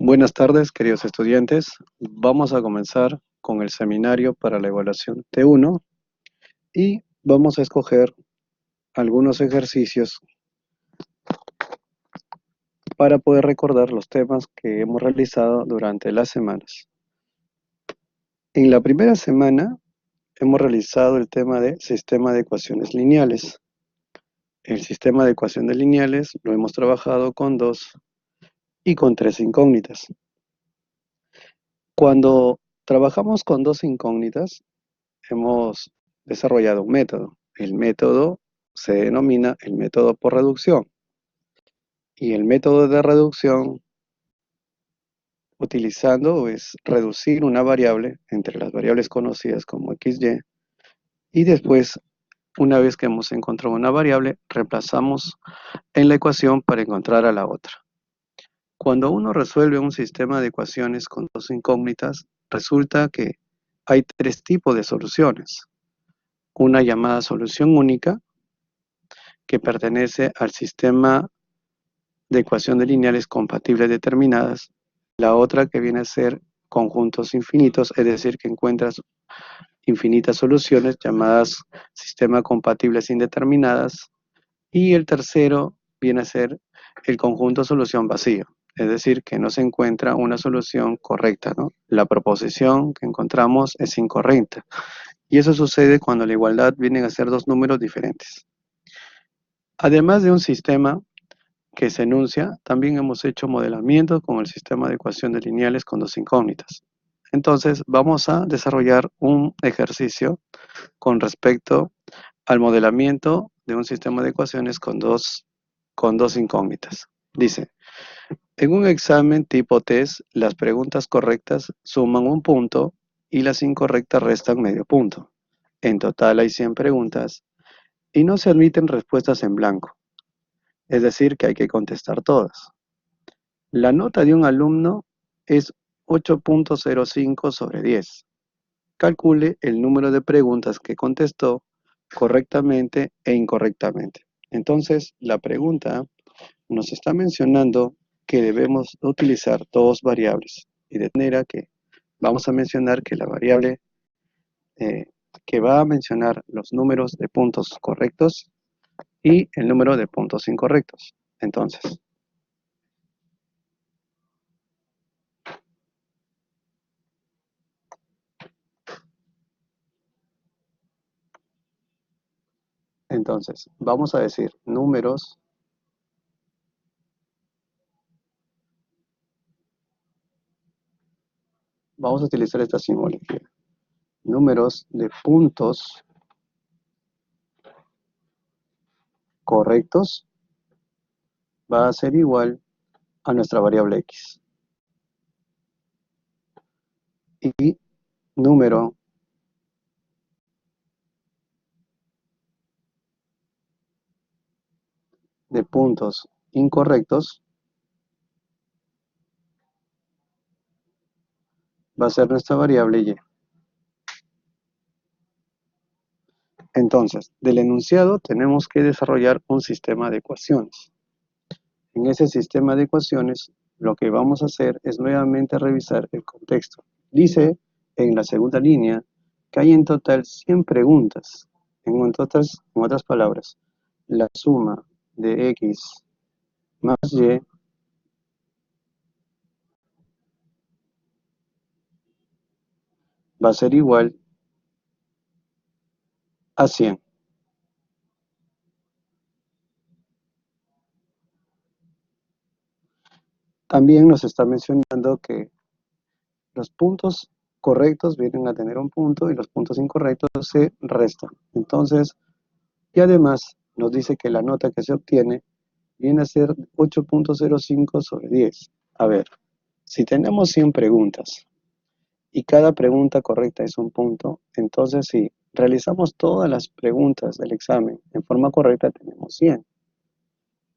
Buenas tardes, queridos estudiantes. Vamos a comenzar con el seminario para la evaluación T1 y vamos a escoger algunos ejercicios para poder recordar los temas que hemos realizado durante las semanas. En la primera semana hemos realizado el tema de sistema de ecuaciones lineales. El sistema de ecuaciones lineales lo hemos trabajado con 2 y con 3 incógnitas. Cuando trabajamos con 2 incógnitas, hemos desarrollado un método. El método se denomina el método por reducción. Y el método de reducción, utilizando, es reducir una variable entre las variables conocidas como XY, y después, una vez que hemos encontrado una variable, reemplazamos en la ecuación para encontrar a la otra. Cuando uno resuelve un sistema de ecuaciones con 2 incógnitas, resulta que hay 3 tipos de soluciones. Una llamada solución única, que pertenece al sistema de ecuaciones lineales compatibles determinadas. La otra que viene a ser conjuntos infinitos, es decir, que encuentras infinitas soluciones llamadas sistema compatibles indeterminadas. Y el tercero viene a ser el conjunto solución vacío, es decir, que no se encuentra una solución correcta, ¿no? La proposición que encontramos es incorrecta. Y eso sucede cuando la igualdad viene a ser 2 números diferentes. Además de un sistema que se enuncia, también hemos hecho modelamiento con el sistema de ecuaciones lineales con 2 incógnitas. Entonces, vamos a desarrollar un ejercicio con respecto al modelamiento de un sistema de ecuaciones con dos incógnitas. Dice, en un examen tipo test, las preguntas correctas suman 1 punto y las incorrectas restan medio punto. En total hay 100 preguntas y no se admiten respuestas en blanco. Es decir, que hay que contestar todas. La nota de un alumno es 8.05 sobre 10. Calcule el número de preguntas que contestó correctamente e incorrectamente. Entonces, la pregunta nos está mencionando que debemos utilizar 2 variables. Y de manera que vamos a mencionar que la variable que va a mencionar los números de puntos correctos y el número de puntos incorrectos. Entonces, vamos a decir números vamos a utilizar esta simbología. Números de puntos correctos va a ser igual a nuestra variable x. Y número de puntos incorrectos va a ser nuestra variable y. Entonces, del enunciado tenemos que desarrollar un sistema de ecuaciones. En ese sistema de ecuaciones, lo que vamos a hacer es nuevamente revisar el contexto. Dice en la segunda línea que hay en total 100 preguntas. En otras palabras, la suma de x más y va a ser igual a 100. También nos está mencionando que los puntos correctos vienen a tener un punto y los puntos incorrectos se restan. Entonces, y además nos dice que la nota que se obtiene viene a ser 8.05 sobre 10. A ver, si tenemos 100 preguntas y cada pregunta correcta es un punto, entonces si realizamos todas las preguntas del examen en forma correcta tenemos 100.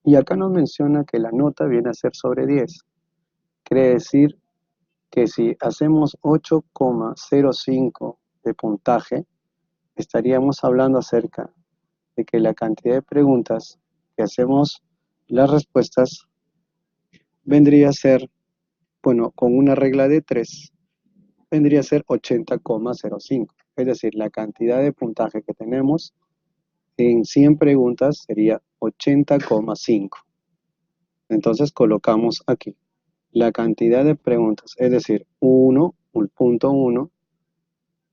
Y acá nos menciona que la nota viene a ser sobre 10. Quiere decir que si hacemos 8,05 de puntaje, estaríamos hablando acerca de que la cantidad de preguntas que hacemos las respuestas vendría a ser Bueno, con una regla de 3 vendría a ser 80,05. Es decir, la cantidad de puntaje que tenemos en 100 preguntas sería 80,5. Entonces colocamos aquí la cantidad de preguntas, es decir, 1, el punto 1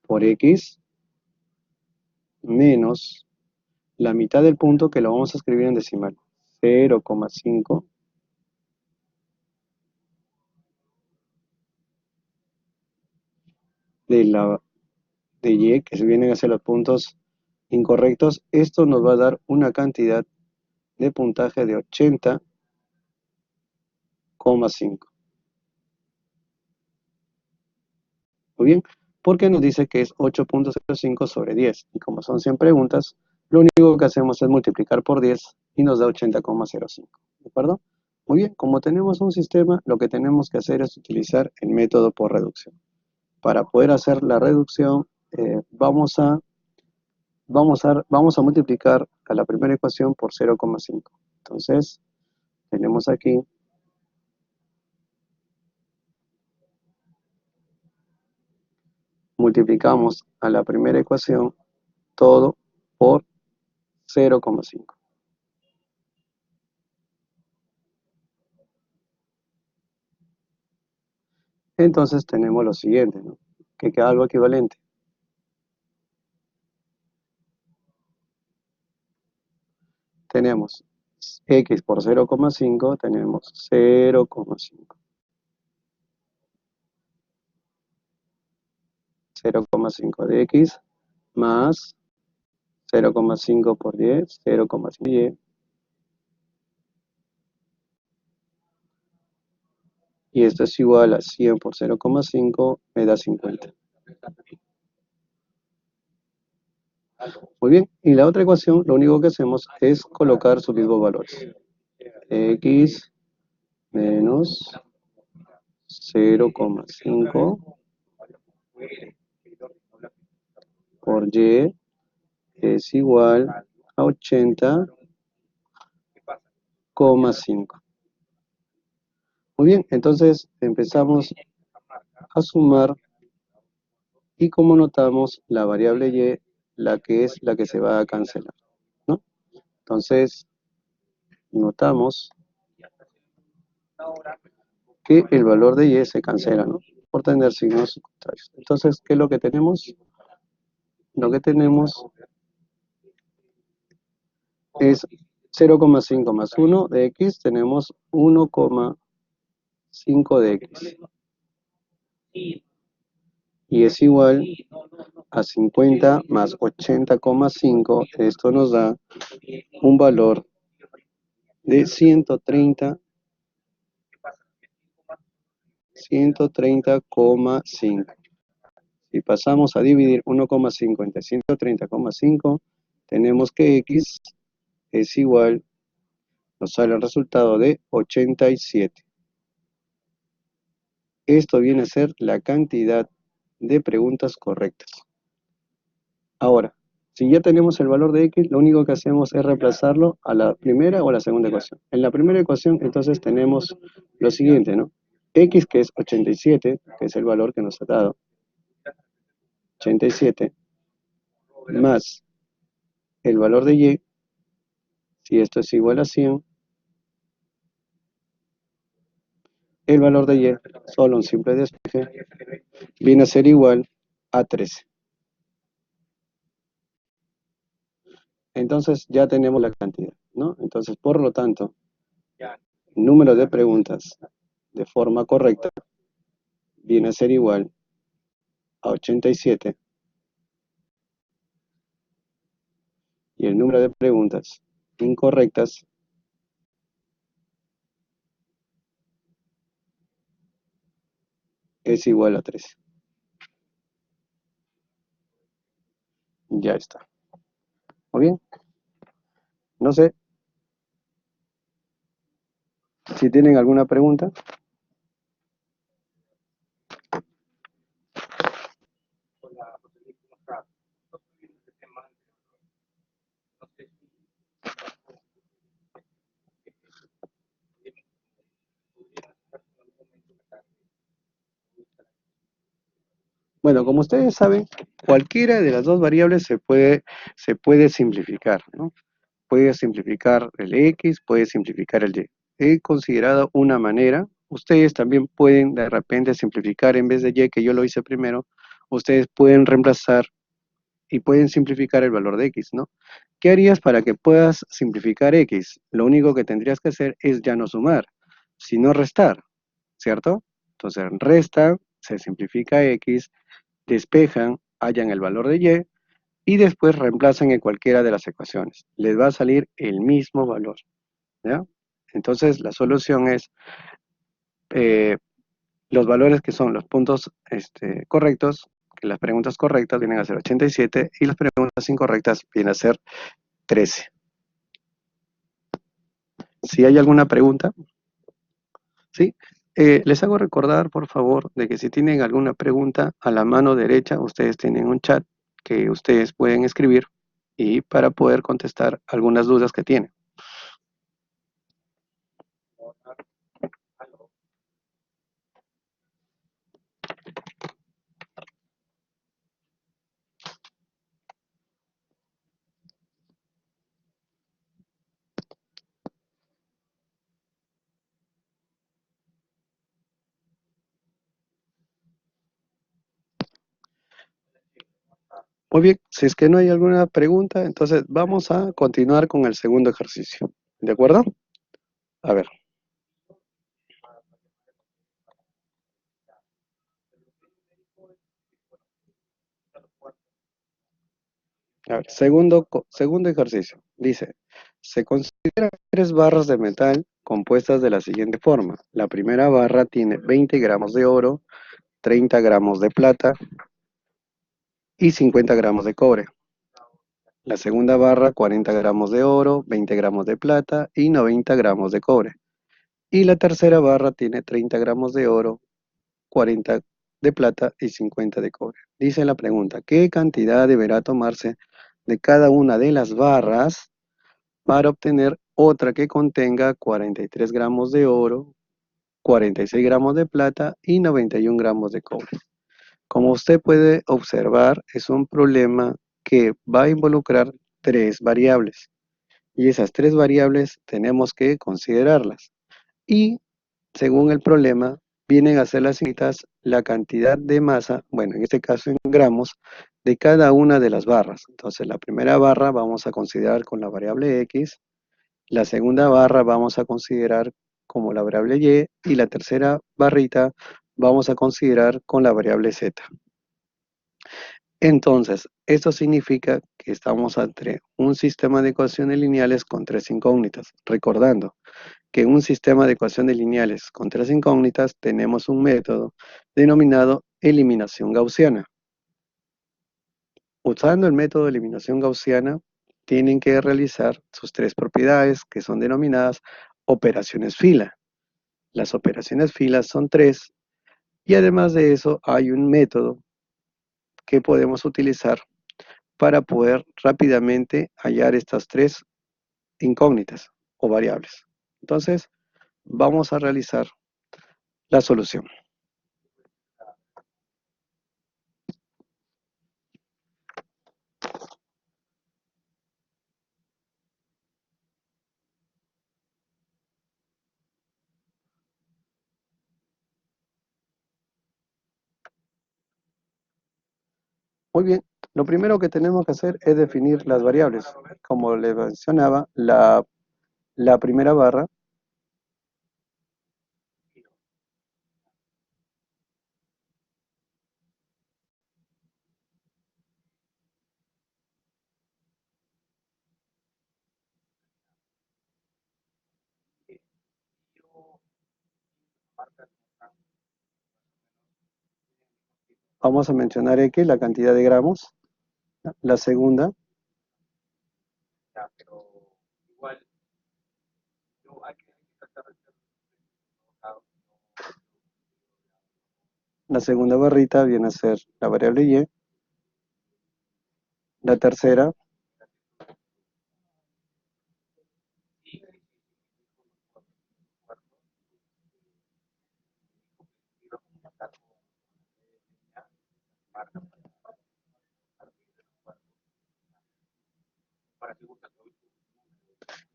por X menos la mitad del punto, que lo vamos a escribir en decimal, 0,5 de la de Y, que se vienen a ser los puntos incorrectos. Esto nos va a dar una cantidad de puntaje de 80,5. Muy bien, porque nos dice que es 8,05 sobre 10. Y como son 100 preguntas, lo único que hacemos es multiplicar por 10 y nos da 80,05. ¿De acuerdo? Muy bien, como tenemos un sistema, lo que tenemos que hacer es utilizar el método por reducción. Para poder hacer la reducción, vamos a multiplicar a la primera ecuación por 0,5. Entonces, tenemos aquí, multiplicamos a la primera ecuación todo por 0,5. Entonces tenemos lo siguiente, ¿no? Que queda algo equivalente. Tenemos x por 0,5, tenemos 0,5. 0,5 de x más 0,5 por 10, 0,5 y esto es igual a 100 por 0,5, me da 50. Muy bien, y la otra ecuación, lo único que hacemos es colocar sus mismos valores. X menos 0,5 por Y es igual a 80,5. Muy bien, entonces empezamos a sumar y como notamos la variable Y, la que es la que se va a cancelar, ¿no? Entonces notamos que el valor de Y se cancela, ¿no? Por tener signos contrarios. Entonces, ¿qué es lo que tenemos? Lo que tenemos es 0,5 más 1 de X, tenemos 1,5 de X. Y es igual a 50 más 80,5. Esto nos da un valor de 130,5. Si pasamos a dividir 1,5 entre 130,5, tenemos que X es igual, nos sale el resultado de 87. Esto viene a ser la cantidad de preguntas correctas. Ahora, si ya tenemos el valor de X, lo único que hacemos es reemplazarlo a la primera o a la segunda ecuación. En la primera ecuación, entonces tenemos lo siguiente, ¿no? X, que es 87, que es el valor que nos ha dado, 87, más el valor de Y, si esto es igual a 100, el valor de Y, solo un simple despeje, viene a ser igual a 13. Entonces ya tenemos la cantidad, ¿no? Entonces, por lo tanto, número de preguntas de forma correcta viene a ser igual a 87 y el número de preguntas incorrectas es igual a 13. Ya está. Muy bien. No sé si tienen alguna pregunta. Bueno, como ustedes saben, cualquiera de las dos variables se puede simplificar, ¿no? Puede simplificar el X, puede simplificar el Y. He considerado una manera, ustedes también pueden de repente simplificar en vez de Y, que yo lo hice primero, ustedes pueden reemplazar y pueden simplificar el valor de X, ¿no? ¿Qué harías para que puedas simplificar X? Lo único que tendrías que hacer es ya no sumar, sino restar, ¿cierto? Entonces restan, se simplifica X, despejan, hallan el valor de y después reemplazan en cualquiera de las ecuaciones. Les va a salir el mismo valor, ¿ya? Entonces la solución es eh, los valores que son los puntos correctos, que las preguntas correctas vienen a ser 87 y las preguntas incorrectas vienen a ser 13. Si hay alguna pregunta, ¿sí? Les hago recordar, por favor, de que si tienen alguna pregunta, a la mano derecha ustedes tienen un chat que ustedes pueden escribir y para poder contestar algunas dudas que tienen. Muy bien, si es que no hay alguna pregunta, entonces vamos a continuar con el segundo ejercicio. ¿De acuerdo? A ver, segundo ejercicio. Dice, se consideran tres barras de metal compuestas de la siguiente forma. La primera barra tiene 20 gramos de oro, 30 gramos de plata y 50 gramos de cobre. La segunda barra, 40 gramos de oro, 20 gramos de plata y 90 gramos de cobre. Y la tercera barra tiene 30 gramos de oro, 40 de plata y 50 de cobre. Dice la pregunta, ¿qué cantidad deberá tomarse de cada una de las barras para obtener otra que contenga 43 gramos de oro, 46 gramos de plata y 91 gramos de cobre? Como usted puede observar, es un problema que va a involucrar tres variables y esas tres variables tenemos que considerarlas. Y según el problema, vienen a ser las siguientes la cantidad de masa, bueno, en este caso en gramos, de cada una de las barras. Entonces, la primera barra vamos a considerar con la variable X, la segunda barra vamos a considerar como la variable Y y la tercera barrita vamos a considerar con la variable Z. Entonces, esto significa que estamos ante un sistema de ecuaciones lineales con tres incógnitas, recordando que en un sistema de ecuaciones lineales con tres incógnitas tenemos un método denominado eliminación gaussiana. Usando el método de eliminación gaussiana, tienen que realizar sus tres propiedades que son denominadas operaciones fila. Las operaciones fila son tres y además de eso hay un método que podemos utilizar para poder rápidamente hallar estas tres incógnitas o variables. Entonces, vamos a realizar la solución. Muy bien, lo primero que tenemos que hacer es definir las variables. Como les mencionaba, la primera barra, vamos a mencionar X, la cantidad de gramos. La segunda, la segunda barrita viene a ser la variable Y. La tercera,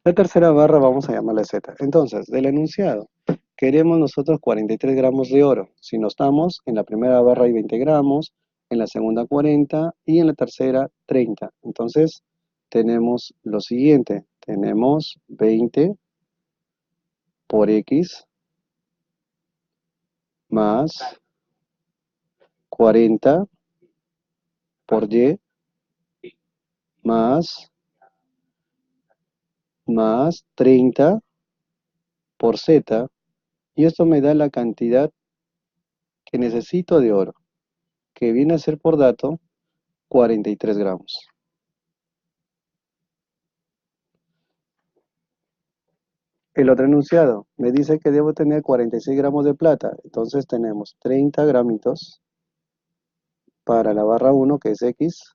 La tercera barra vamos a llamarla Z. Entonces, del enunciado, queremos nosotros 43 gramos de oro. Si nos damos, en la primera barra hay 20 gramos, en la segunda 40 y en la tercera 30. Entonces, tenemos lo siguiente. Tenemos 20 por X más 40 por Y más 30 por Z. Y esto me da la cantidad que necesito de oro, que viene a ser por dato 43 gramos. El otro enunciado me dice que debo tener 46 gramos de plata. Entonces tenemos 30 gramitos para la barra 1, que es X,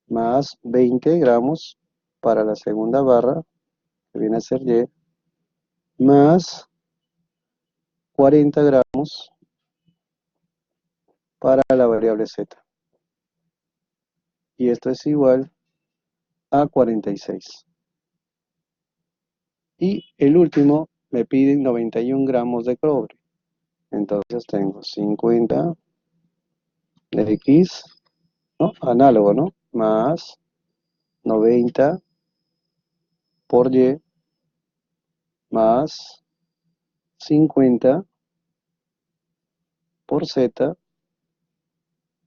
más 20 gramos para la segunda barra, que viene a ser Y, más 40 gramos para la variable Z. Y esto es igual a 46. Y el último me piden 91 gramos de cobre. Entonces tengo 50 de X, ¿no? Análogo, ¿no? Más 90 por Y más 50 por Z,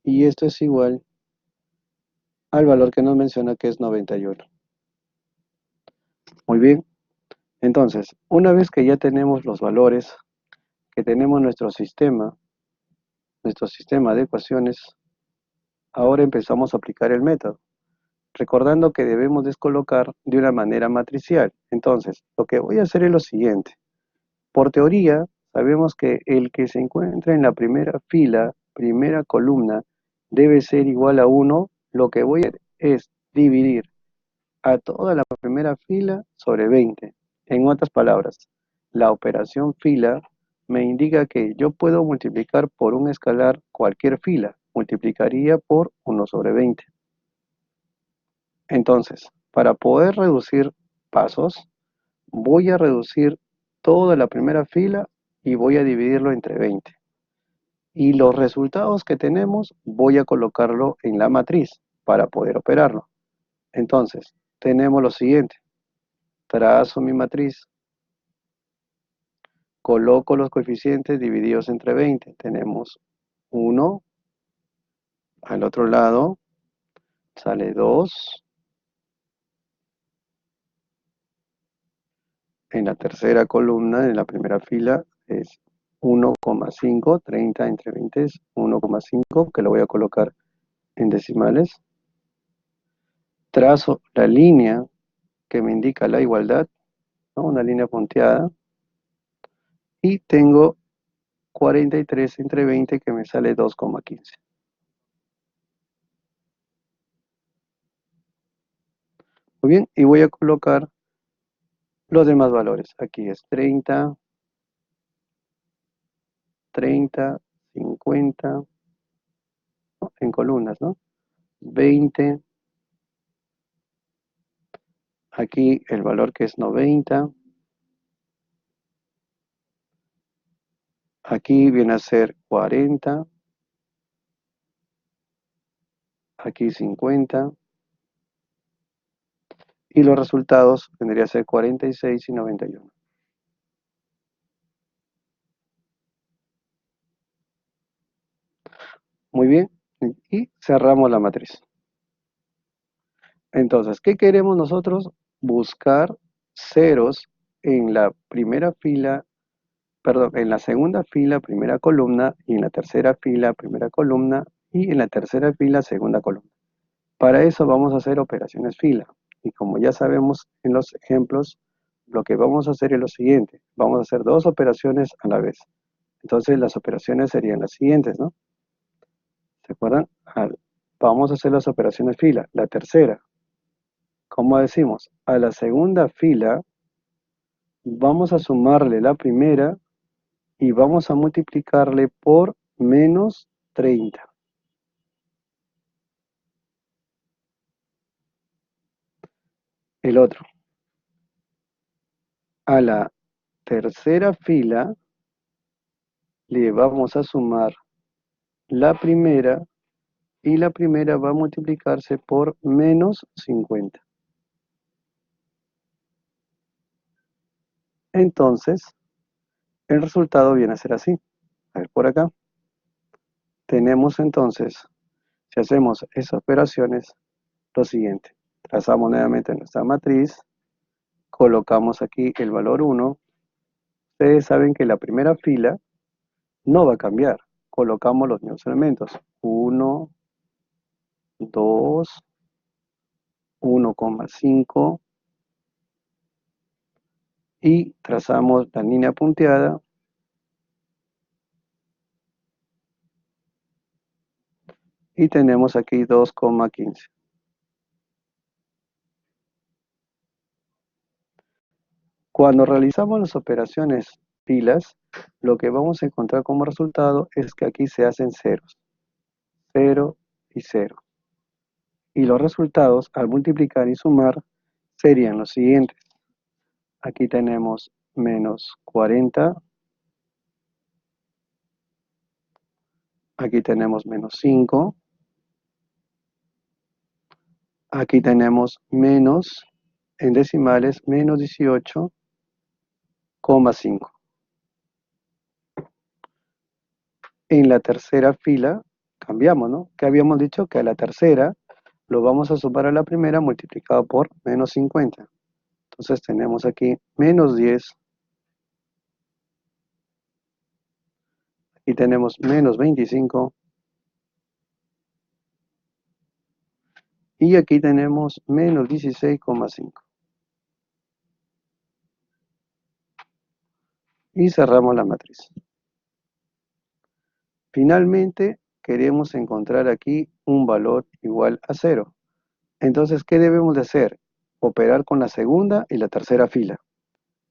y esto es igual al valor que nos menciona, que es 91. Muy bien, entonces, una vez que ya tenemos los valores, que tenemos nuestro sistema de ecuaciones, ahora empezamos a aplicar el método, recordando que debemos descolocar de una manera matricial. Entonces, lo que voy a hacer es lo siguiente. Por teoría, sabemos que el que se encuentra en la primera fila, primera columna, debe ser igual a 1. Lo que voy a hacer es dividir a toda la primera fila sobre 20. En otras palabras, la operación fila me indica que yo puedo multiplicar por un escalar cualquier fila. Multiplicaría por 1 sobre 20. Entonces, para poder reducir pasos, voy a reducir toda la primera fila y voy a dividirlo entre 20. Y los resultados que tenemos voy a colocarlo en la matriz para poder operarlo. Entonces, tenemos lo siguiente. Trazo mi matriz, coloco los coeficientes divididos entre 20. Tenemos 1, al otro lado sale 2, en la tercera columna, en la primera fila, es 1,5, 30 entre 20 es 1,5, que lo voy a colocar en decimales. Trazo la línea que me indica la igualdad, ¿no? Una línea punteada, y tengo 43 entre 20, que me sale 2,15. Muy bien, y voy a colocar los demás valores. Aquí es 30, 30, 50, ¿no? En columnas, ¿no? 20, aquí el valor que es 90, aquí viene a ser 40, aquí 50, y los resultados vendría a ser 46 y 91. Muy bien, y cerramos la matriz. Entonces, ¿qué queremos nosotros? Buscar ceros en la primera fila, perdón, en la segunda fila, primera columna, y en la tercera fila, primera columna, y en la tercera fila, segunda columna. Para eso vamos a hacer operaciones fila. Y como ya sabemos en los ejemplos, lo que vamos a hacer es lo siguiente. Vamos a hacer dos operaciones a la vez. Entonces, las operaciones serían las siguientes, ¿no? ¿Se acuerdan? Vamos a hacer las operaciones fila. La tercera, como decimos, a la segunda fila vamos a sumarle la primera y vamos a multiplicarle por menos 30. El otro. A la tercera fila le vamos a sumar la primera y la primera va a multiplicarse por menos 50. Entonces, el resultado viene a ser así. A ver, por acá tenemos entonces, si hacemos esas operaciones, lo siguiente. Trazamos nuevamente nuestra matriz, colocamos aquí el valor 1. Ustedes saben que la primera fila no va a cambiar. Colocamos los mismos elementos. 1, 2, 1,5 y trazamos la línea punteada y tenemos aquí 2,15. Cuando realizamos las operaciones filas, lo que vamos a encontrar como resultado es que aquí se hacen ceros, 0 y 0. Y los resultados al multiplicar y sumar serían los siguientes. Aquí tenemos menos 40, aquí tenemos menos 5, aquí tenemos menos, en decimales, menos 18,5. En la tercera fila cambiamos, ¿no? Que habíamos dicho que a la tercera lo vamos a sumar a la primera multiplicado por menos 50. Entonces tenemos aquí menos 10, aquí tenemos menos 25 y aquí tenemos menos 16,5. Y cerramos la matriz. Finalmente, queremos encontrar aquí un valor igual a 0. Entonces, ¿qué debemos de hacer? Operar con la segunda y la tercera fila.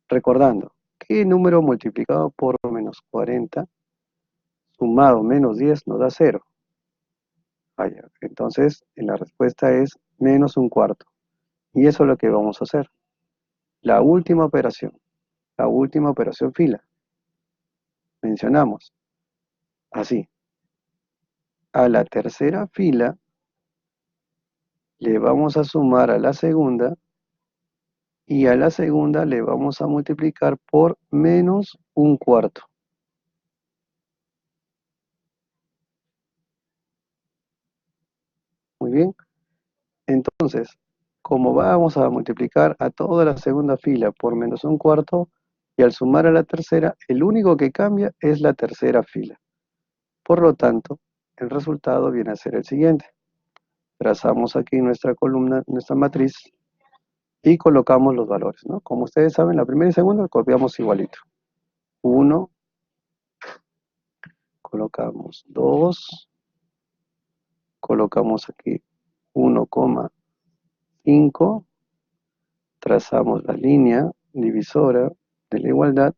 Recordando, ¿qué número multiplicado por menos 40 sumado menos 10 nos da 0? Vaya, entonces la respuesta es menos un cuarto. Y eso es lo que vamos a hacer. La última operación fila. Mencionamos, así, a la tercera fila le vamos a sumar a la segunda y a la segunda le vamos a multiplicar por menos un cuarto. Muy bien. Entonces, como vamos a multiplicar a toda la segunda fila por menos un cuarto, y al sumar a la tercera, el único que cambia es la tercera fila. Por lo tanto, el resultado viene a ser el siguiente. Trazamos aquí nuestra columna, nuestra matriz, y colocamos los valores, ¿no? Como ustedes saben, la primera y segunda copiamos igualito. 1, colocamos 2, colocamos aquí 1,5, trazamos la línea divisora de la igualdad.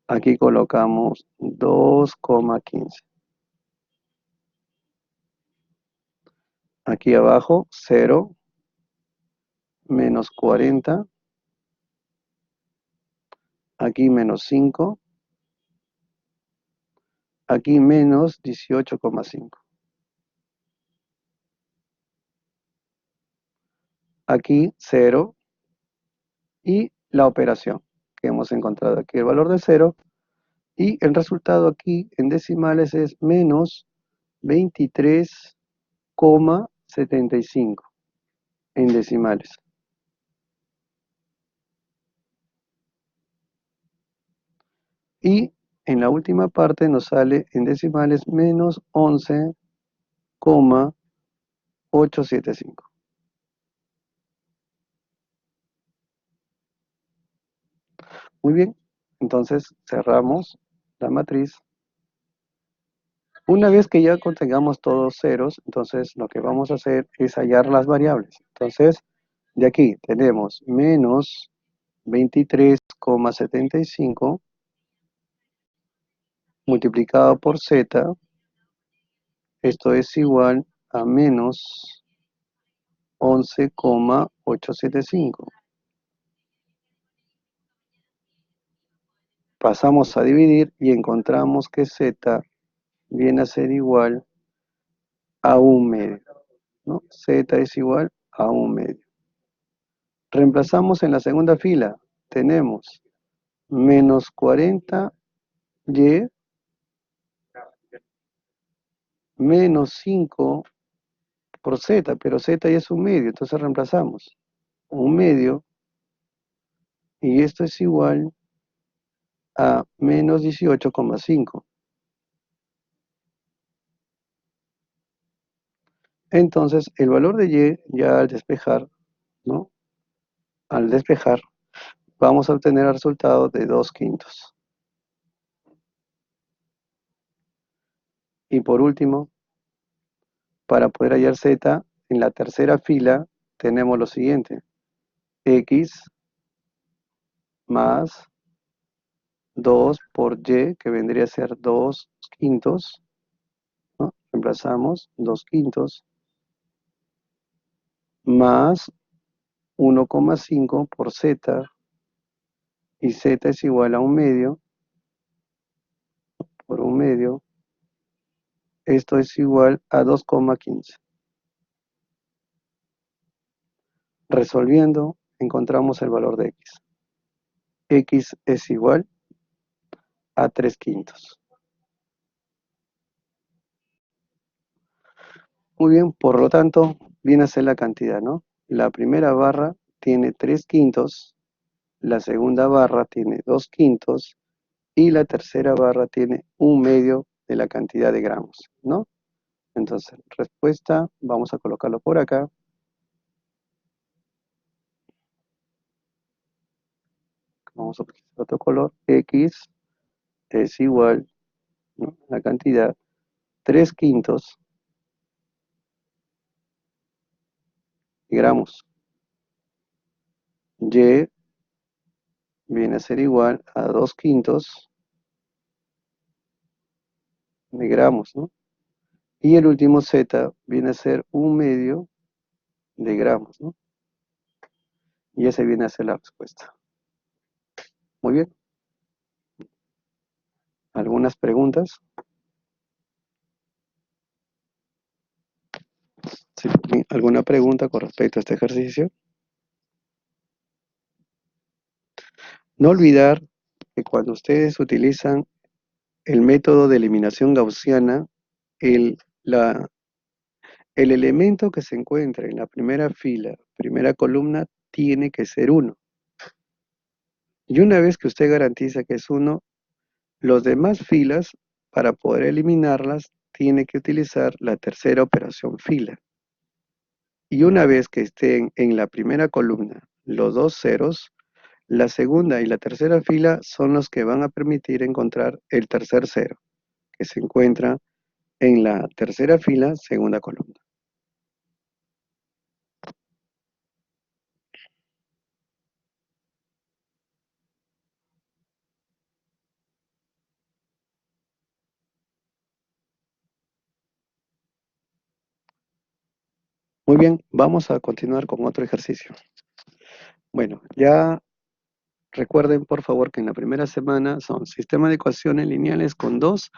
Aquí colocamos 2,15. Aquí abajo 0, menos 40. Aquí menos 5. Aquí menos 18,5. Aquí 0 y la operación que hemos encontrado aquí, el valor de 0. Y el resultado aquí en decimales es menos 23,75 en decimales. Y en la última parte nos sale en decimales menos 11,875. Muy bien, entonces cerramos la matriz. Una vez que ya contengamos todos ceros, entonces lo que vamos a hacer es hallar las variables. Entonces, de aquí tenemos menos 23,75 multiplicado por z, esto es igual a menos 11,875. pasamos a dividir y encontramos que z viene a ser igual a 1/2, ¿no? Z es igual a 1/2. Reemplazamos en la segunda fila. Tenemos menos 40y menos 5 por z, pero z ya es 1/2, entonces reemplazamos 1/2 y esto es igual a menos 18,5. Entonces, el valor de y ya al despejar, ¿no? Al despejar, vamos a obtener el resultado de 2/5. Y por último, para poder hallar z, en la tercera fila tenemos lo siguiente. X más 2 por y, que vendría a ser 2/5, ¿no? Reemplazamos 2/5 más 1,5 por z, y z es igual a 1/2 por 1/2. Esto es igual a 2,15. Resolviendo, encontramos el valor de x. X es igual a 3/5. Muy bien, por lo tanto, viene a ser la cantidad, ¿no? La primera barra tiene 3/5, la segunda barra tiene 2/5 y la tercera barra tiene 1/2 de la cantidad de gramos, ¿no? Entonces, respuesta, vamos a colocarlo por acá. Vamos a utilizar otro color. X es igual, ¿no? La cantidad 3/5 gramos. Y viene a ser igual a 2/5 de gramos, ¿no? Y el último Z viene a ser 1/2 de gramos, ¿no? Y ese viene a ser la respuesta. Muy bien. ¿Algunas preguntas? ¿Sí? ¿Alguna pregunta con respecto a este ejercicio? No olvidar que cuando ustedes utilizan el método de eliminación gaussiana, el, la, el elemento que se encuentra en la primera fila, primera columna, tiene que ser 1. Y una vez que usted garantiza que es 1, los demás filas, para poder eliminarlas, tiene que utilizar la tercera operación fila. Y una vez que estén en la primera columna los dos ceros, la segunda y la tercera fila son los que van a permitir encontrar el tercer cero, que se encuentra en la tercera fila, segunda columna. Muy bien, vamos a continuar con otro ejercicio. Bueno, ya recuerden por favor que en la primera semana son sistema de ecuaciones lineales con 2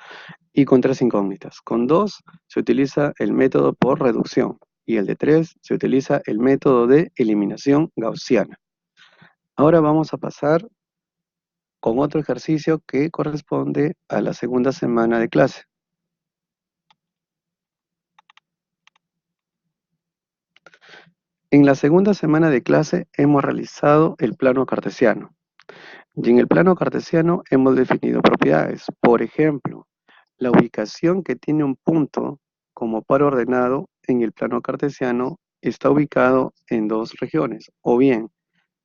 y con 3 incógnitas. Con 2 se utiliza el método por reducción y el de 3 se utiliza el método de eliminación gaussiana. Ahora vamos a pasar con otro ejercicio que corresponde a la segunda semana de clase. En la segunda semana de clase hemos realizado el plano cartesiano. Y en el plano cartesiano hemos definido propiedades. Por ejemplo, la ubicación que tiene un punto como par ordenado en el plano cartesiano está ubicado en dos regiones. O bien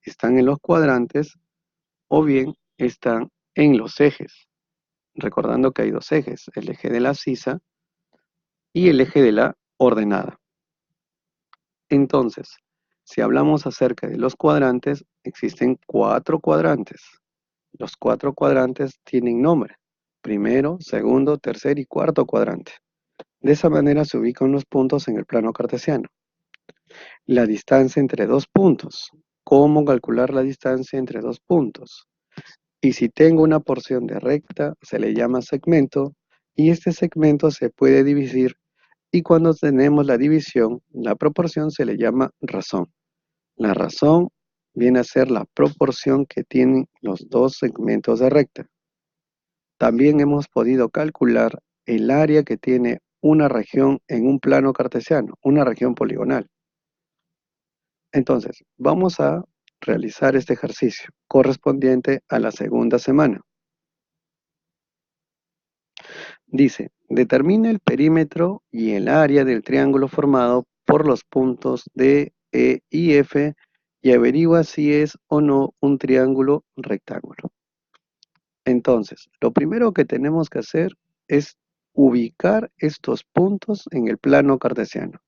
están en los cuadrantes o bien están en los ejes. Recordando que hay dos ejes, el eje de la sisa y el eje de la ordenada. Entonces, si hablamos acerca de los cuadrantes, existen 4 cuadrantes. Los 4 cuadrantes tienen nombre: primero, segundo, tercer y cuarto cuadrante. De esa manera se ubican los puntos en el plano cartesiano. La distancia entre dos puntos. ¿Cómo calcular la distancia entre dos puntos? Y si tengo una porción de recta, se le llama segmento, y este segmento se puede dividir, y cuando tenemos la división, la proporción se le llama razón. La razón viene a ser la proporción que tienen los dos segmentos de recta. También hemos podido calcular el área que tiene una región en un plano cartesiano, una región poligonal. Entonces, vamos a realizar este ejercicio correspondiente a la segunda semana. Dice, determina el perímetro y el área del triángulo formado por los puntos D, E y F y averigua si es o no un triángulo rectángulo. Entonces, lo primero que tenemos que hacer es ubicar estos puntos en el plano cartesiano.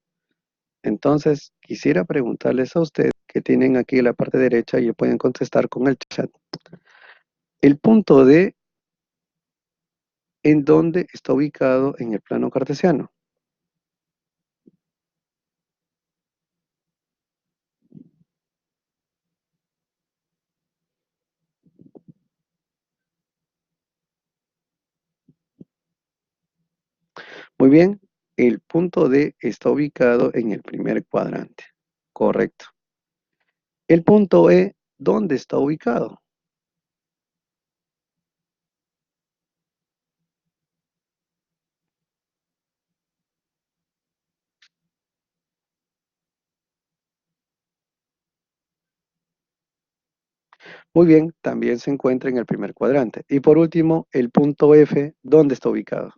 Entonces, quisiera preguntarles a ustedes que tienen aquí en la parte derecha y pueden contestar con el chat. El punto D, ¿en dónde está ubicado en el plano cartesiano? Muy bien, el punto D está ubicado en el primer cuadrante. Correcto. El punto E, ¿dónde está ubicado? Muy bien, también se encuentra en el primer cuadrante. Y por último, el punto F, ¿dónde está ubicado?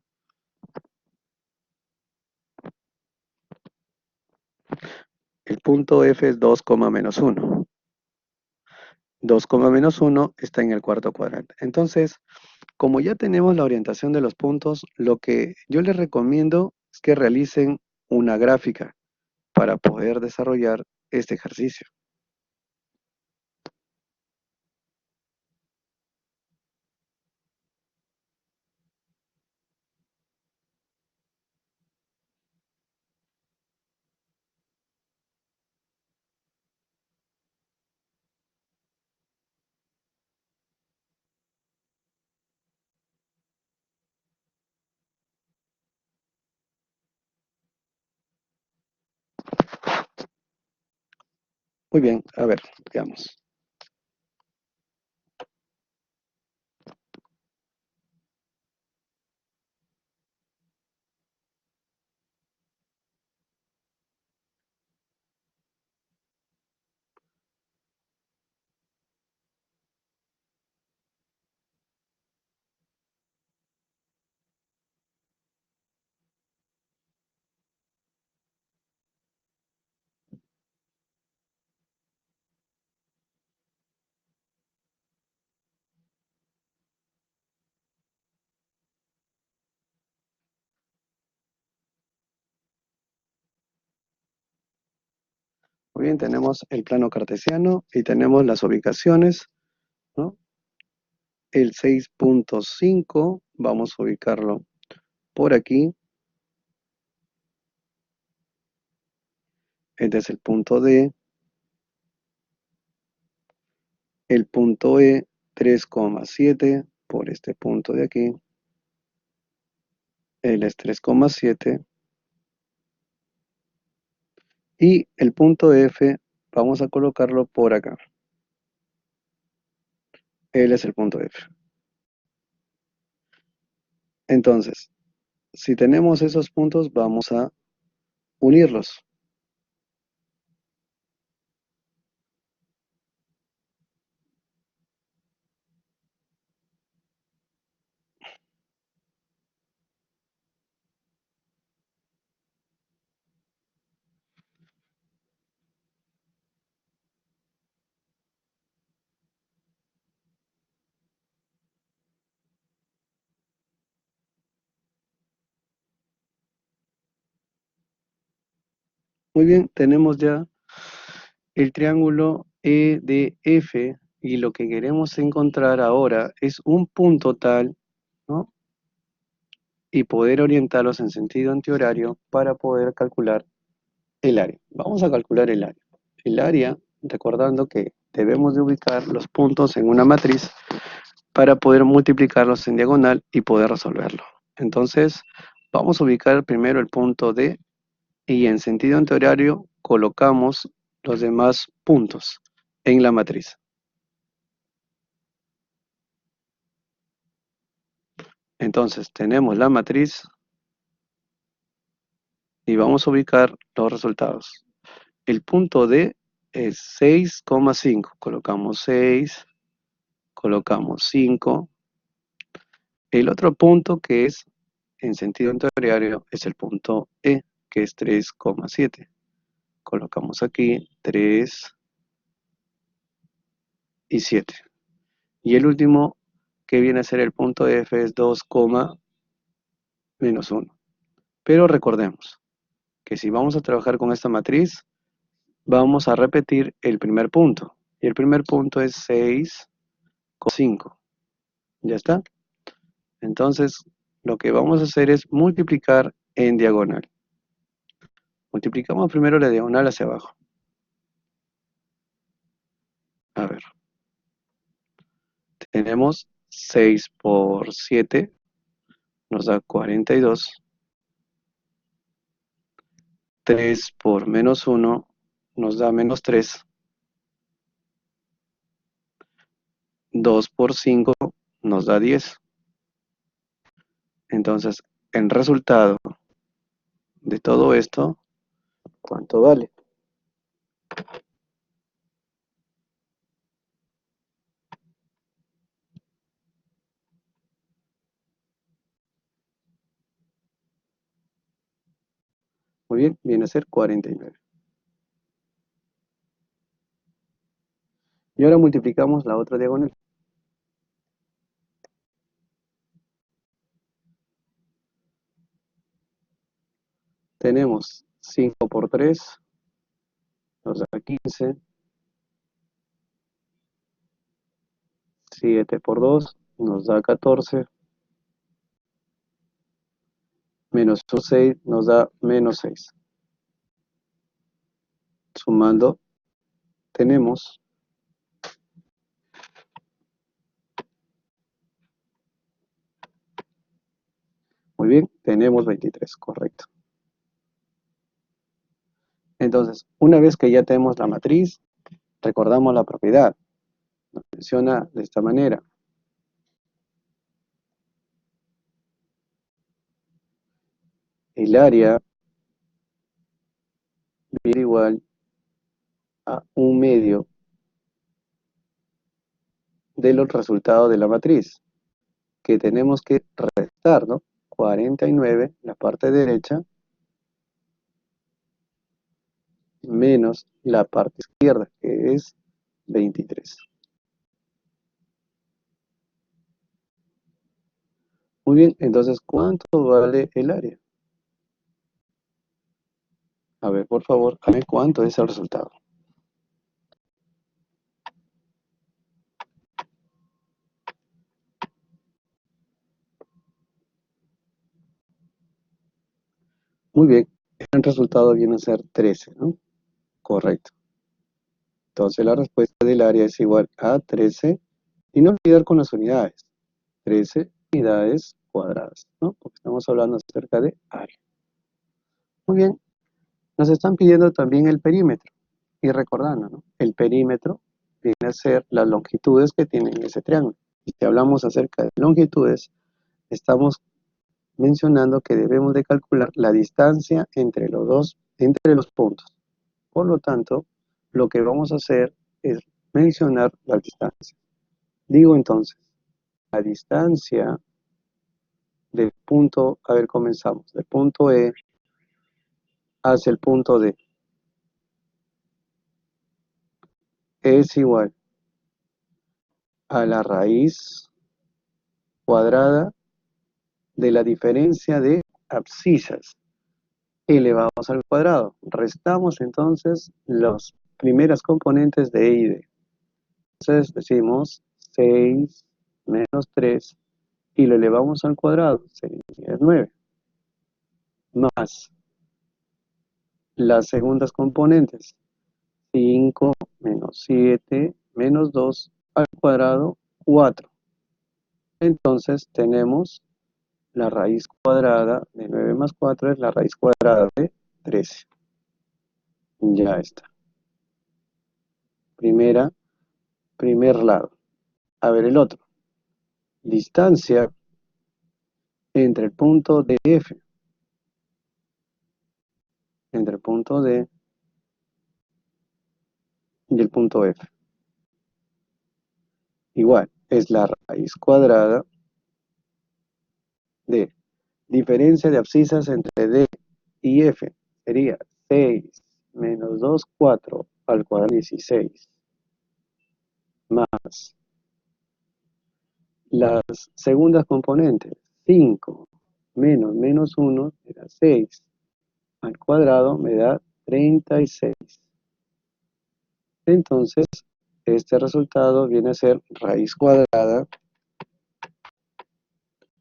El punto F es 2, menos 1. 2, menos 1 está en el cuarto cuadrante. Entonces, como ya tenemos la orientación de los puntos, lo que yo les recomiendo es que realicen una gráfica para poder desarrollar este ejercicio. Muy bien, a ver, veamos. Muy bien, tenemos el plano cartesiano y tenemos las ubicaciones, ¿no? El 6.5, vamos a ubicarlo por aquí. Este es el punto D. El punto E, 3,7 por este punto de aquí. Él es 3,7. Y el punto F, vamos a colocarlo por acá. Él es el punto F. Entonces, si tenemos esos puntos, vamos a unirlos. Muy bien, tenemos ya el triángulo EDF y lo que queremos encontrar ahora es un punto tal, ¿no? Y poder orientarlos en sentido antihorario para poder calcular el área. Vamos a calcular el área. El área, recordando que debemos de ubicar los puntos en una matriz, para poder multiplicarlos en diagonal y poder resolverlo. Entonces, vamos a ubicar primero el punto D y en sentido antihorario colocamos los demás puntos en la matriz. Entonces, tenemos la matriz y vamos a ubicar los resultados. El punto D es 6,5. Colocamos 6, colocamos 5. El otro punto que es en sentido antihorario es el punto E, que es 3,7. Colocamos aquí 3 y 7. Y el último que viene a ser el punto F es 2, menos 1. Pero recordemos que si vamos a trabajar con esta matriz, vamos a repetir el primer punto. Y el primer punto es 6,5. ¿Ya está? Entonces, lo que vamos a hacer es multiplicar en diagonal. Multiplicamos primero la diagonal hacia abajo. A ver, tenemos 6 por 7, nos da 42. 3 por menos 1 nos da menos 3. 2 por 5 nos da 10. Entonces, el resultado de todo esto, ¿cuánto vale? Muy bien, viene a ser 49. Y ahora multiplicamos la otra diagonal. Tenemos 5 por 3, nos da 15. 7 por 2 nos da 14. Menos 6 nos da menos 6. Sumando, tenemos, muy bien, tenemos 23, correcto. Entonces, una vez que ya tenemos la matriz, recordamos la propiedad. Nos menciona de esta manera. El área viene igual a 1/2 de los resultados de la matriz, que tenemos que restar, ¿no? 49, la parte derecha, menos la parte izquierda, que es 23. Muy bien, entonces, ¿cuánto vale el área? A ver, por favor, a ver cuánto es el resultado. Muy bien, el resultado viene a ser 13, ¿no? Correcto. Entonces la respuesta del área es igual a 13, y no olvidar con las unidades, 13 unidades cuadradas, ¿no? Porque estamos hablando acerca de área. Muy bien, nos están pidiendo también el perímetro, y recordando, ¿no? El perímetro viene a ser las longitudes que tienen ese triángulo. Y si hablamos acerca de longitudes, estamos mencionando que debemos de calcular la distancia entre los puntos. Por lo tanto, lo que vamos a hacer es mencionar las distancias. Digo entonces, la distancia del punto, a ver, comenzamos, del punto E hacia el punto D es igual a la raíz cuadrada de la diferencia de abscisas elevados al cuadrado. Restamos entonces las primeras componentes de E y D. Entonces decimos 6 menos 3 y lo elevamos al cuadrado, sería 9. Más las segundas componentes, 5 menos 7 menos 2 al cuadrado, 4. Entonces tenemos la raíz cuadrada de 9 más 4 es la raíz cuadrada de 13. Ya está. Primer lado. A ver el otro. Distancia entre el punto DF, entre el punto D y el punto F. Igual, es la raíz cuadrada de diferencia de abscisas entre D y F. Sería 6 menos 2, 4 al cuadrado 16. Más las segundas componentes. 5 menos 1 era 6 al cuadrado me da 36. Entonces, este resultado viene a ser raíz cuadrada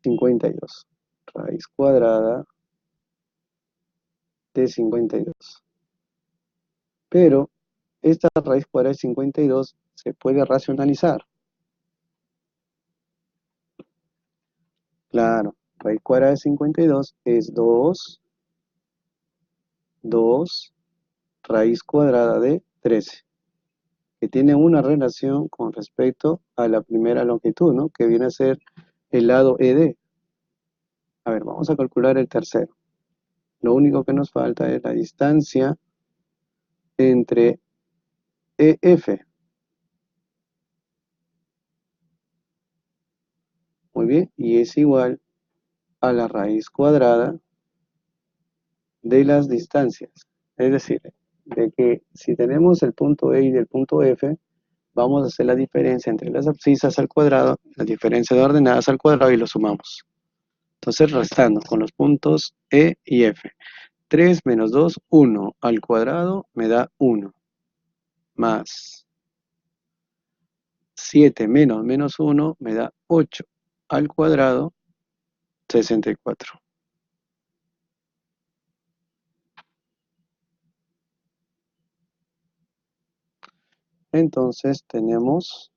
52. Raíz cuadrada de 52. Pero esta raíz cuadrada de 52 se puede racionalizar. Claro, raíz cuadrada de 52 es 2 raíz cuadrada de 13, que tiene una relación con respecto a la primera longitud, ¿no? Que viene a ser el lado ED. A ver, vamos a calcular el tercero. Lo único que nos falta es la distancia entre EF. Muy bien, y es igual a la raíz cuadrada de las distancias. Es decir, de que si tenemos el punto E y el punto F, vamos a hacer la diferencia entre las abscisas al cuadrado, la diferencia de ordenadas al cuadrado y lo sumamos. Entonces, restando con los puntos E y F. 3 menos 2, 1 al cuadrado me da 1. Más 7 menos 1 me da 8 al cuadrado, 64. Entonces tenemos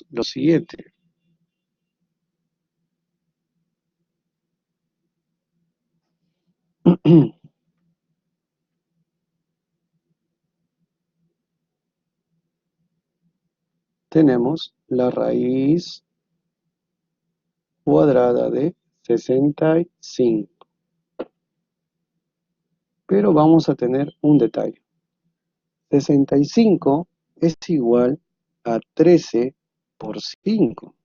lo siguiente. Tenemos la raíz cuadrada de 65. Pero vamos a tener un detalle. 65 es igual a 13 por 5.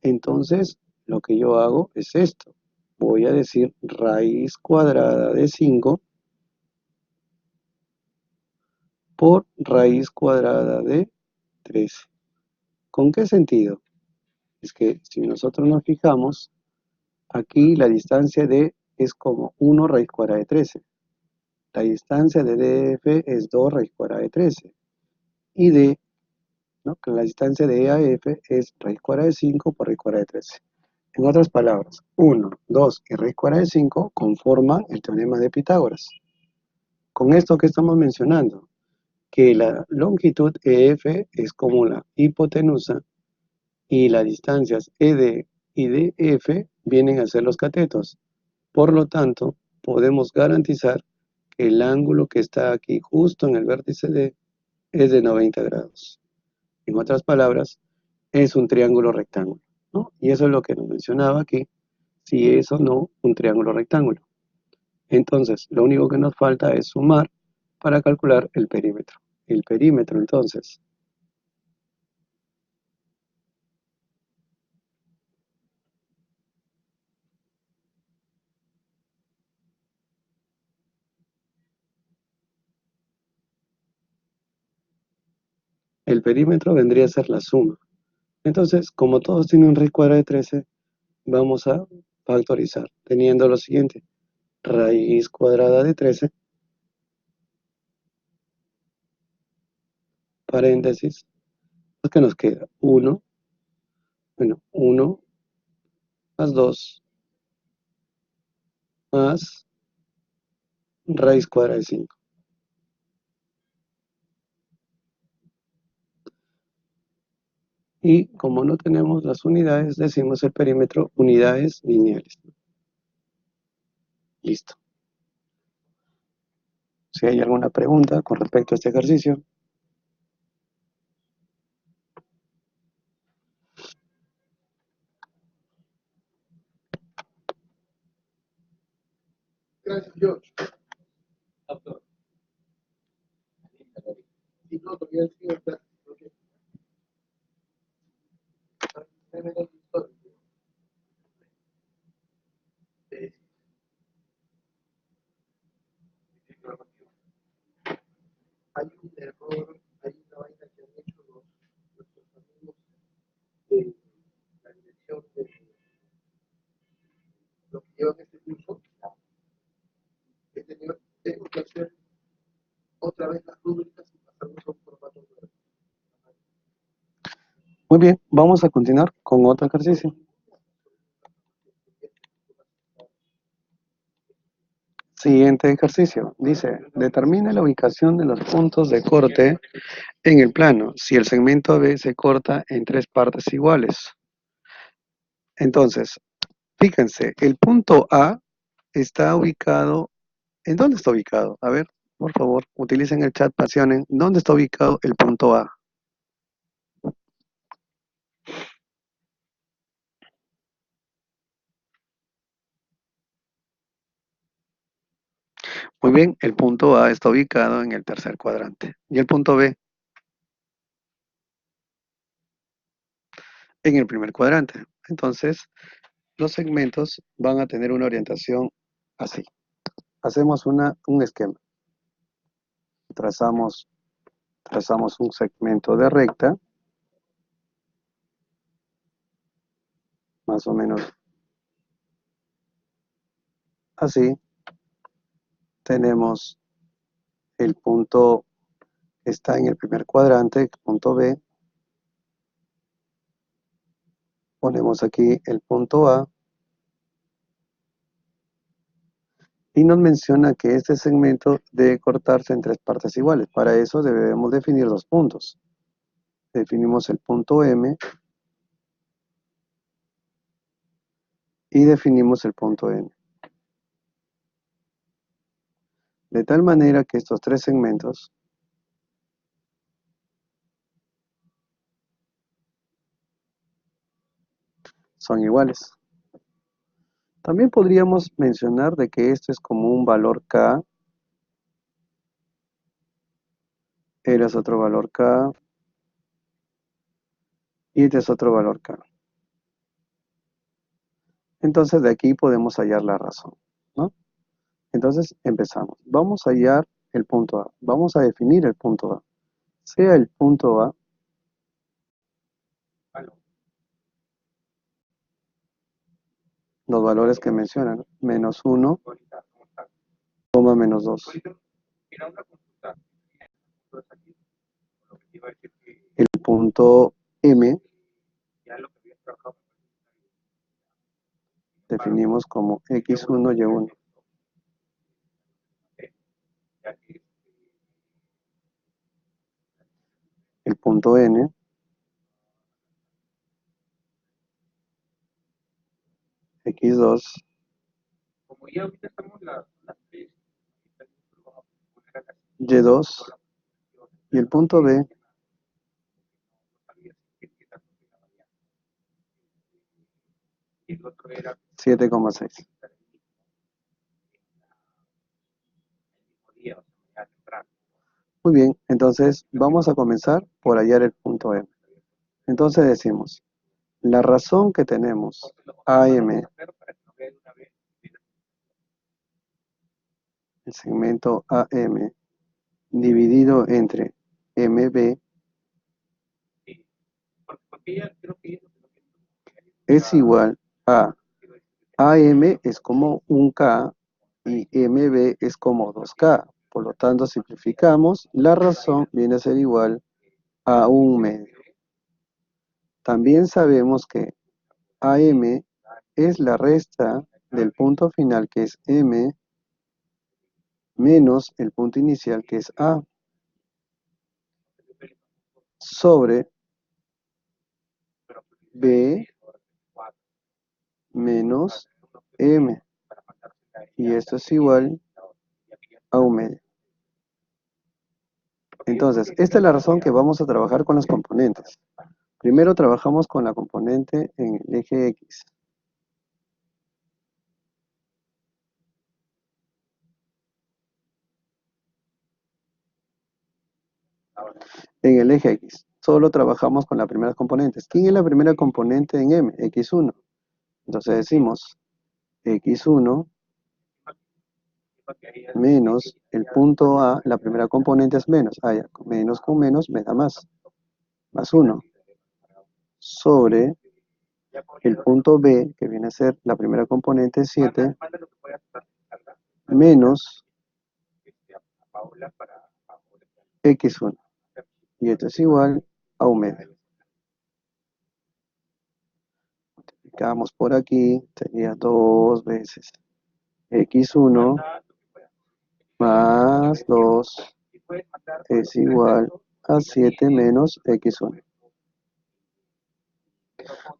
Entonces, lo que yo hago es esto. Voy a decir raíz cuadrada de 5 por raíz cuadrada de 13. ¿Con qué sentido? Es que si nosotros nos fijamos, aquí la distancia de es como 1 raíz cuadrada de 13. La distancia de DF es 2 raíz cuadrada de 13. Y D, ¿no? Que la distancia de E a F es raíz cuadrada de 5 por raíz cuadrada de 13. En otras palabras, 1, 2 y raíz cuadrada de 5 conforman el teorema de Pitágoras. Con esto que estamos mencionando, que la longitud EF es como la hipotenusa y las distancias ED y DF vienen a ser los catetos. Por lo tanto, podemos garantizar que el ángulo que está aquí justo en el vértice D es de 90 grados. En otras palabras, es un triángulo rectángulo, ¿no? Y eso es lo que nos mencionaba aquí, si es o no un triángulo rectángulo. Entonces, lo único que nos falta es sumar para calcular el perímetro. El perímetro, entonces, el perímetro vendría a ser la suma. Entonces, como todos tienen raíz cuadrada de 13, vamos a factorizar, teniendo lo siguiente. Raíz cuadrada de 13, paréntesis, pues que nos queda 1, bueno, 1 más 2 más raíz cuadrada de 5. Y como no tenemos las unidades, decimos el perímetro unidades lineales. Listo. Si hay alguna pregunta con respecto a este ejercicio. Gracias, George. Y no, todavía sigo en clase, porque tenemos historia. Hay un error, hay una vaina que han hecho nuestros amigos de la dirección de lo que llevan este curso. Tengo que hacer otra vez las rúbricas y pasarnos a un formato nuevo. Muy bien, vamos a continuar con otro ejercicio. Siguiente ejercicio. Dice, determina la ubicación de los puntos de corte en el plano si el segmento AB se corta en tres partes iguales. Entonces, fíjense, el punto A está ubicado. ¿En dónde está ubicado? A ver, por favor, utilicen el chat, presionen. ¿Dónde está ubicado el punto A? Muy bien, el punto A está ubicado en el tercer cuadrante. ¿Y el punto B? En el primer cuadrante. Entonces, los segmentos van a tener una orientación así. Hacemos un esquema. Trazamos un segmento de recta, más o menos así. Tenemos el punto que está en el primer cuadrante, el punto B. Ponemos aquí el punto A. Y nos menciona que este segmento debe cortarse en tres partes iguales. Para eso debemos definir dos puntos. Definimos el punto M y definimos el punto N. De tal manera que estos tres segmentos son iguales. También podríamos mencionar de que esto es como un valor K, L es otro valor K, y este es otro valor K. Entonces de aquí podemos hallar la razón, ¿no? Entonces empezamos. Vamos a hallar el punto A. Vamos a definir el punto A. Sea el punto A los valores que mencionan, menos 1, menos 2. El punto M definimos como x1, y1. El punto N x2, y2, y el punto B 7,6. Muy bien, entonces vamos a comenzar por hallar el punto M. Entonces decimos, la razón que tenemos AM, el segmento AM, dividido entre MB, es igual a AM es como un K y MB es como 2K. Por lo tanto, simplificamos, la razón viene a ser igual a un medio. También sabemos que AM es la resta del punto final, que es M, menos el punto inicial, que es A, sobre B menos M. Y esto es igual a un medio. Entonces, esta es la razón que vamos a trabajar con los componentes. Primero trabajamos con la componente en el eje X. En el eje X, solo trabajamos con las primeras componentes. ¿Quién es la primera componente en M? X1. Entonces decimos X1 menos el punto A, la primera componente es menos. Ah, ya, menos con menos me da más. Más 1. Sobre el punto B, que viene a ser la primera componente 7, menos X1. Y esto es igual a un medio. Multiplicamos por aquí, sería 2 veces X1 más 2 es igual a 7 menos X1.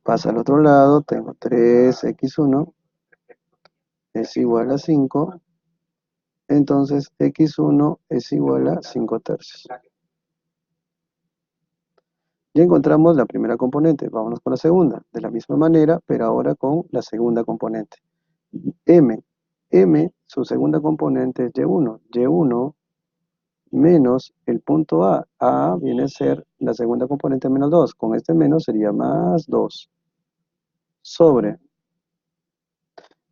Pasa al otro lado, tengo 3X1 es igual a 5. Entonces X1 es igual a 5 tercios. Ya encontramos la primera componente. Vámonos con la segunda. De la misma manera, pero ahora con la segunda componente. M. M, su segunda componente es Y1. Y1 menos el punto A. A viene a ser la segunda componente menos 2. Con este menos sería más 2. Sobre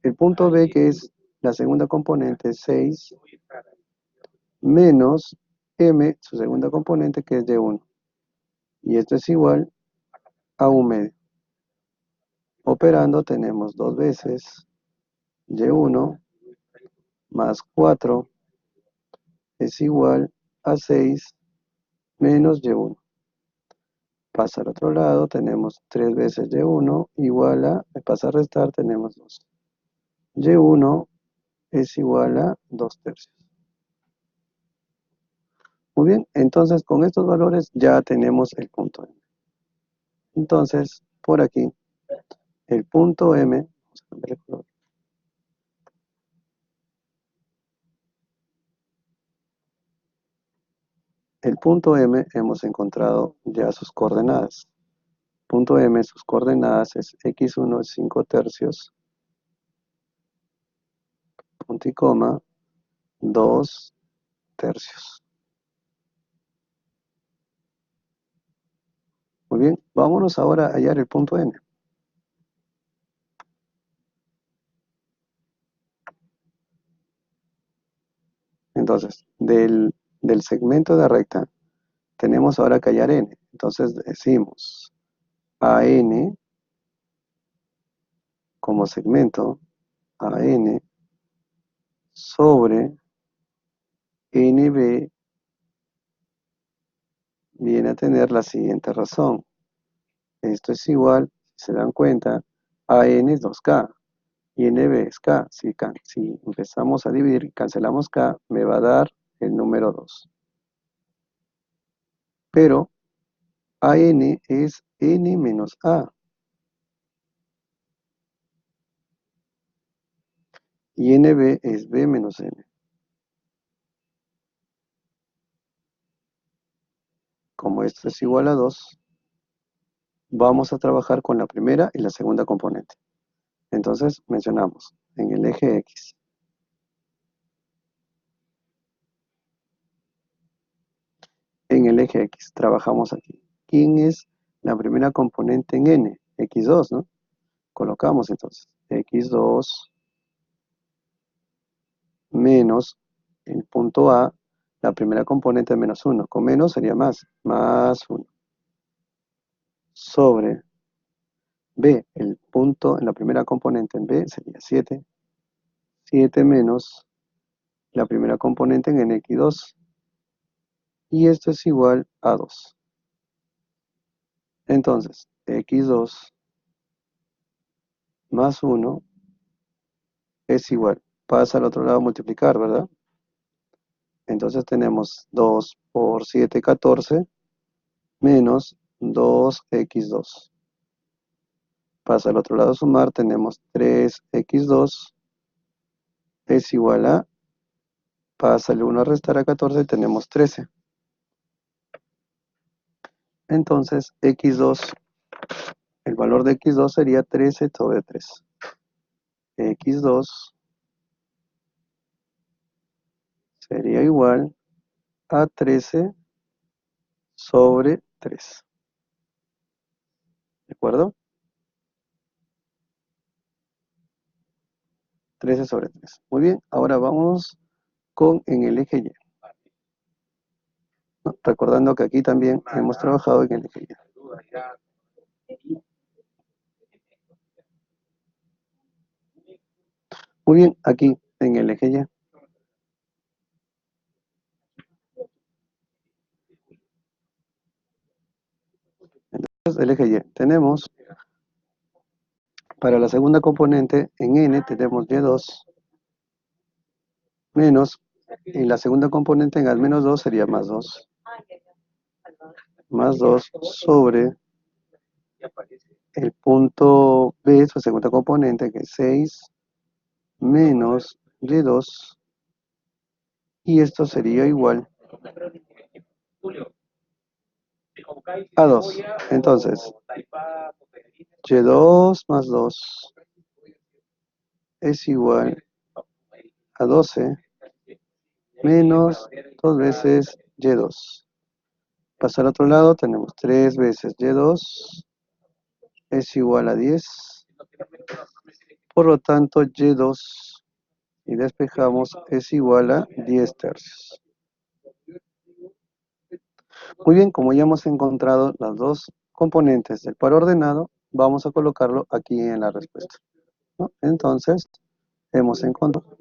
el punto B, que es la segunda componente, 6, menos M, su segunda componente, que es Y1. Y esto es igual a un medio. Operando tenemos 2 veces Y1 más 4 es igual a 6 menos Y1. Pasa al otro lado, tenemos 3 veces Y1 igual a, me pasa a restar, tenemos 2. Y1 es igual a 2 tercios. Muy bien, entonces con estos valores ya tenemos el punto M. Entonces, por aquí, el punto M, vamos a cambiar el color. El punto M hemos encontrado ya sus coordenadas. Punto M, sus coordenadas es X1 es 5 tercios, punto y coma, 2 tercios. Muy bien, vámonos ahora a hallar el punto N. Entonces, del segmento de recta, tenemos ahora que hallar N. Entonces decimos AN como segmento, AN sobre NB viene a tener la siguiente razón. Esto es igual, si se dan cuenta, AN es 2K y NB es K. Si empezamos a dividir y cancelamos K, me va a dar el número 2. Pero AN es N menos A y NB es B menos N. Como esto es igual a 2, vamos a trabajar con la primera y la segunda componente. Entonces mencionamos en el eje X. En el eje X trabajamos aquí. ¿Quién es la primera componente en N? X2, ¿no? Colocamos entonces X2 menos el punto A, la primera componente de menos 1. Con menos sería más 1. Sobre B, el punto en la primera componente en B sería 7. 7 menos la primera componente en X2. Y esto es igual a 2. Entonces, X2 más 1 es igual. Pasa al otro lado a multiplicar, ¿verdad? Entonces tenemos 2 por 7, 14, menos 2x2. Pasa al otro lado a sumar, tenemos 3x2 es igual a, pasa el 1 a restar a 14, tenemos 13. Entonces, x2, el valor de x2 sería 13 sobre 3. x2 sería igual a 13 sobre 3. ¿De acuerdo? 13 sobre 3. Muy bien, ahora vamos con en el eje Y. ¿No? Recordando que aquí también hemos trabajado en el eje Y. Muy bien, aquí en el eje Y. Entonces, el eje Y. Tenemos, para la segunda componente, en N tenemos Y2 menos, en la segunda componente en al menos 2 sería más 2. Más 2 sobre el punto B, su segunda componente, que es 6 menos Y2, y esto sería igual a 2. Entonces, Y2 más 2 es igual a 12 menos 2 veces Y2. Pasa al otro lado, tenemos 3 veces Y2 es igual a 10. Por lo tanto, Y2, y despejamos, es igual a 10 tercios. Muy bien, como ya hemos encontrado las dos componentes del par ordenado, vamos a colocarlo aquí en la respuesta, ¿no? Entonces, hemos encontrado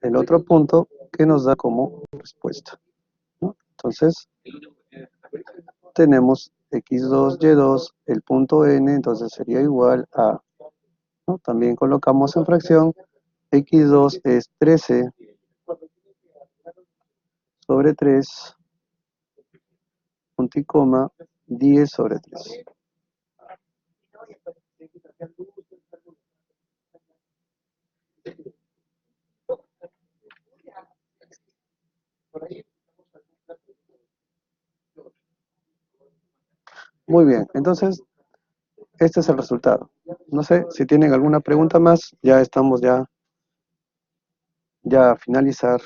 el otro punto que nos da como respuesta, ¿no? Entonces, tenemos x2, y2, el punto n, entonces sería igual a, ¿no? También colocamos en fracción, x2 es 13 sobre 3, punto y coma, 10 sobre 3. Muy bien, entonces este es el resultado. No sé si tienen alguna pregunta más, ya estamos ya a finalizar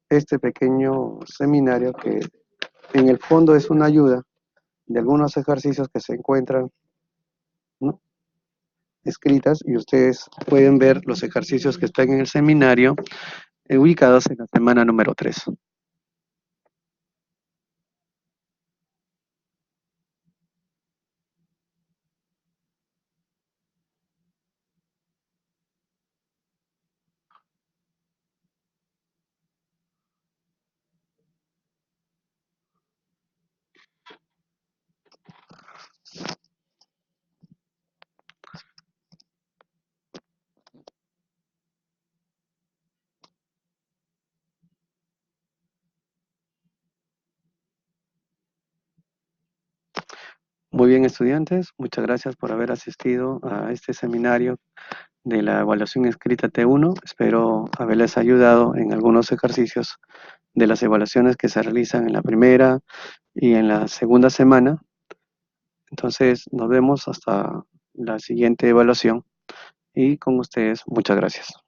este pequeño seminario que en el fondo es una ayuda de algunos ejercicios que se encuentran, ¿no?, escritas, y ustedes pueden ver los ejercicios que están en el seminario ubicados en la semana número 3. Muy bien, estudiantes, muchas gracias por haber asistido a este seminario de la evaluación escrita T1. Espero haberles ayudado en algunos ejercicios de las evaluaciones que se realizan en la primera y en la segunda semana. Entonces, nos vemos hasta la siguiente evaluación y con ustedes, muchas gracias.